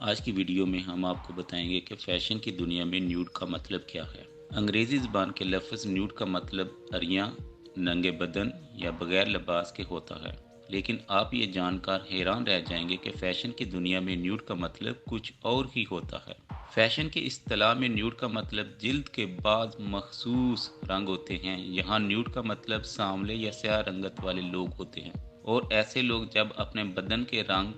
आज की वीडियो में हम आपको बताएंगे कि फ़ैशन की दुनिया में न्यूड का मतलब क्या है। अंग्रेज़ी ज़बान के लफ्ज़ न्यूड का मतलब अरियां, नंगे बदन या बगैर लिबास के होता है। लेकिन आप ये जानकर हैरान रह जाएंगे कि फ़ैशन की दुनिया में न्यूड का मतलब कुछ और ही होता है। फ़ैशन की इस्तिलाह में न्यूड का मतलब जिल्द के बाद मखसूस रंग होते हैं। यहाँ न्यूड का मतलब सांवले या स्याह रंगत वाले लोग होते हैं, और ऐसे लोग जब अपने बदन के रंग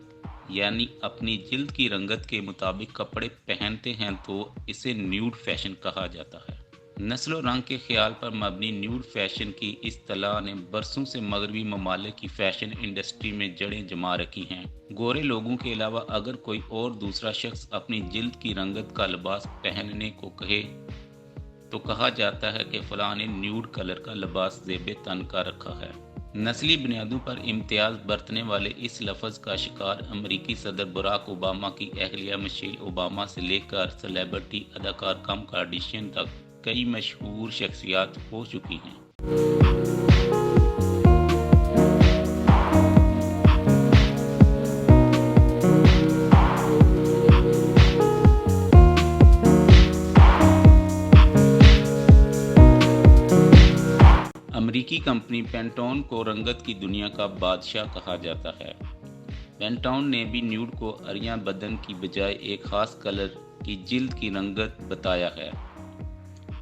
यानी अपनी जिल्द की रंगत के मुताबिक कपड़े पहनते हैं तो इसे न्यूड फैशन कहा जाता है। नस्ल और रंग के ख्याल पर मबनी न्यूड फैशन की इस्तिलाह ने बरसों से मगरबी ममालिक की फैशन इंडस्ट्री में जड़ें जमा रखी हैं। गोरे लोगों के अलावा अगर कोई और दूसरा शख्स अपनी जिल्द की रंगत का लिबास पहनने को कहे तो कहा जाता है कि फलां ने न्यूड कलर का लिबास ज़ेब तन का रखा है। नस्ली बुनियादों पर इम्तियाज बरतने वाले इस लफ्ज़ का शिकार अमरीकी सदर बराक ओबामा की अहलिया मिशेल ओबामा से लेकर सेलेब्रिटी अदाकार कम कार्डिशियन तक कई मशहूर शख्सियात हो चुकी हैं। अमरीकी कंपनी पेंटोन को रंगत की दुनिया का बादशाह कहा जाता है। पेंटोन ने भी न्यूड को अरियां बदन की बजाय एक खास कलर की जिल्द की रंगत बताया है,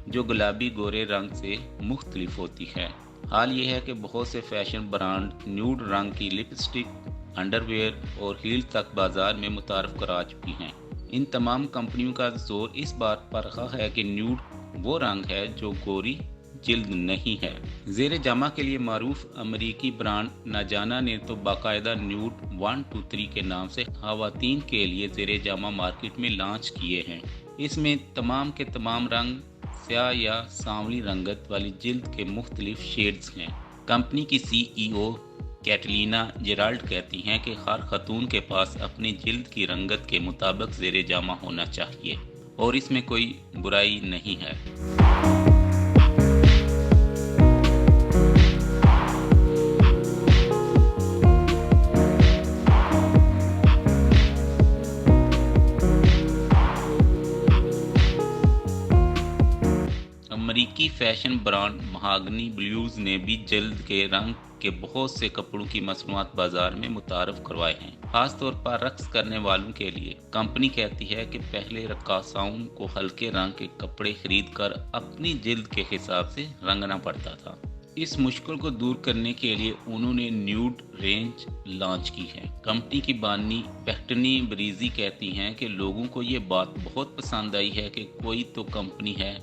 जो गुलाबी गोरे रंग से मुख्तलिफ होती है। हाल ये है कि बहुत से फैशन ब्रांड न्यूड रंग की लिपस्टिक, अंडरवेयर और हील तक बाजार में मुतारफ करा चुकी हैं। इन तमाम कंपनियों का जोर इस बात पर रहा है कि न्यूड वो रंग है जो गोरी जिल्द नहीं है। ज़ेरे जामा के लिए मारूफ अमरीकी ब्रांड नाजाना ने तो बाकायदा न्यूड 123 के नाम से खवातीन के लिए ज़ेरे जामा मार्केट में लॉन्च किए हैं। इसमें तमाम के तमाम रंग स्याह या सांवली रंगत वाली जिल्द के मुख्तलिफ शेड्स हैं। कंपनी की CEO कैटलीना जेराल्ड कहती हैं कि हर खतून के पास अपनी जिल्द की रंगत के मुताबिक ज़ेरे जामा होना चाहिए और इसमें कोई बुराई नहीं है। अमरीकी फैशन ब्रांड महागनी ब्लूज ने भी जल्द के रंग के बहुत से कपड़ों की मसनूआत बाजार में मुतारफ करवाए हैं, खास तौर पर रक्स करने वालों के लिए। कंपनी कहती है कि पहले रक्कासाओं को हल्के रंग के कपड़े खरीद कर अपनी जिल्द के हिसाब से रंगना पड़ता था। इस मुश्किल को दूर करने के लिए उन्होंने न्यूड रेंज लॉन्च की है। कंपनी की बानी पैटनी ब्रीजी कहती हैं कि लोगों को ये बात बहुत पसंद आई है कि कोई तो कंपनी है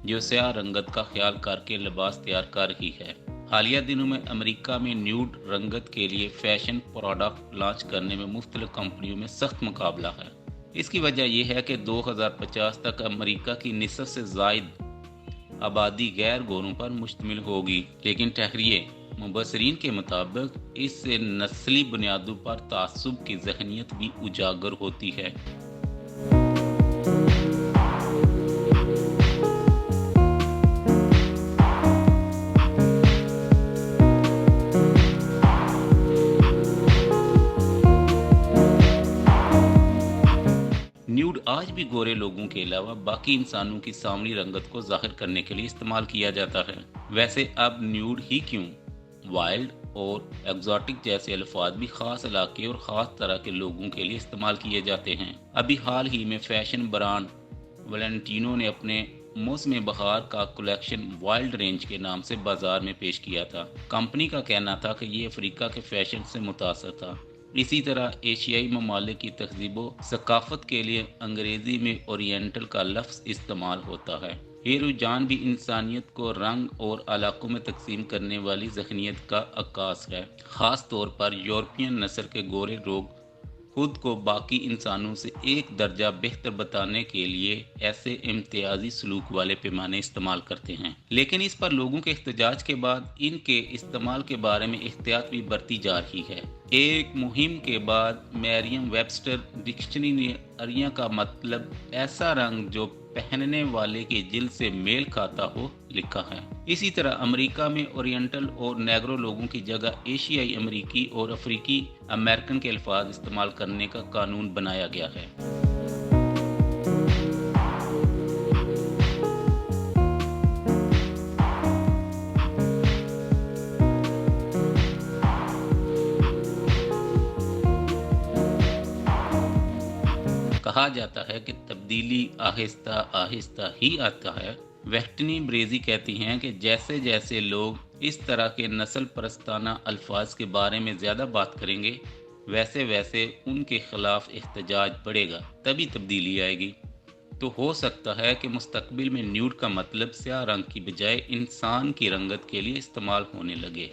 जो स्याह रंगत का ख्याल करके लिबास तैयार कर रही है। हालिया दिनों में अमेरिका में न्यूड रंगत के लिए फैशन प्रोडक्ट लॉन्च करने में मुख्तलिफ कंपनियों में सख्त मुकाबला है। इसकी वजह यह है कि 2050 तक अमेरिका की निसफ से जायद आबादी गैर गोरों पर मुश्तमिल होगी। लेकिन ठहरिए, मुबसरीन के मुताबिक इससे नस्ली बुनियादों पर तासुब की ज़हनियत भी उजागर होती है। न्यूड आज भी गोरे लोगों के अलावा बाकी इंसानों की सांवली रंगत को जाहिर करने के लिए इस्तेमाल किया जाता है। वैसे अब न्यूड ही क्यों, वाइल्ड और एग्जॉटिक जैसे अल्फाज भी खास इलाके और ख़ास तरह के लोगों के लिए इस्तेमाल किए जाते हैं। अभी हाल ही में फैशन ब्रांड वैलेंटिनो ने अपने मौसम बहार का कलेक्शन वाइल्ड रेंज के नाम से बाजार में पेश किया था। कंपनी का कहना था कि ये अफ्रीका के फैशन से मुतासर था। इसी तरह एशियाई ममालिक की तहजीब सकाफत के लिए अंग्रेजी में ओरिएंटल का लफ्ज़ इस्तेमाल होता है। ये रुझान भी इंसानियत को रंग और इलाकों में तकसीम करने वाली ज़हनियत का अक्कास है। ख़ास तौर पर यूरोपियन नस्ल के गोरे लोग खुद को बाकी इंसानों से एक दर्जा बेहतर बताने के लिए ऐसे इम्तियाजी सलूक वाले पैमाने इस्तेमाल करते हैं। लेकिन इस पर लोगों के एहतजाज के बाद इनके इस्तेमाल के बारे में एहतियात भी बरती जा रही है। एक मुहिम के बाद मैरियम वेबस्टर डिक्शनरी ने अरियां का मतलब ऐसा रंग जो पहनने वाले के जिल्द से मेल खाता हो लिखा है। इसी तरह अमेरिका में ओरिएंटल और नेग्रो लोगों की जगह एशियाई अमेरिकी और अफ्रीकी अमेरिकन के अल्फाज इस्तेमाल करने का कानून बनाया गया है। कहा जाता है कि तब्दीली आहिस्ता आहिस्ता ही आता है। वेस्टनी ब्रेजी कहती हैं कि जैसे जैसे लोग इस तरह के नस्ल परस्ताना अल्फाज के बारे में ज़्यादा बात करेंगे, वैसे वैसे उनके खिलाफ एहतजाज बढ़ेगा, तभी तब्दीली आएगी। तो हो सकता है कि मुस्तकबिल में न्यूड का मतलब स्याह रंग की बजाय इंसान की रंगत के लिए इस्तेमाल होने लगे।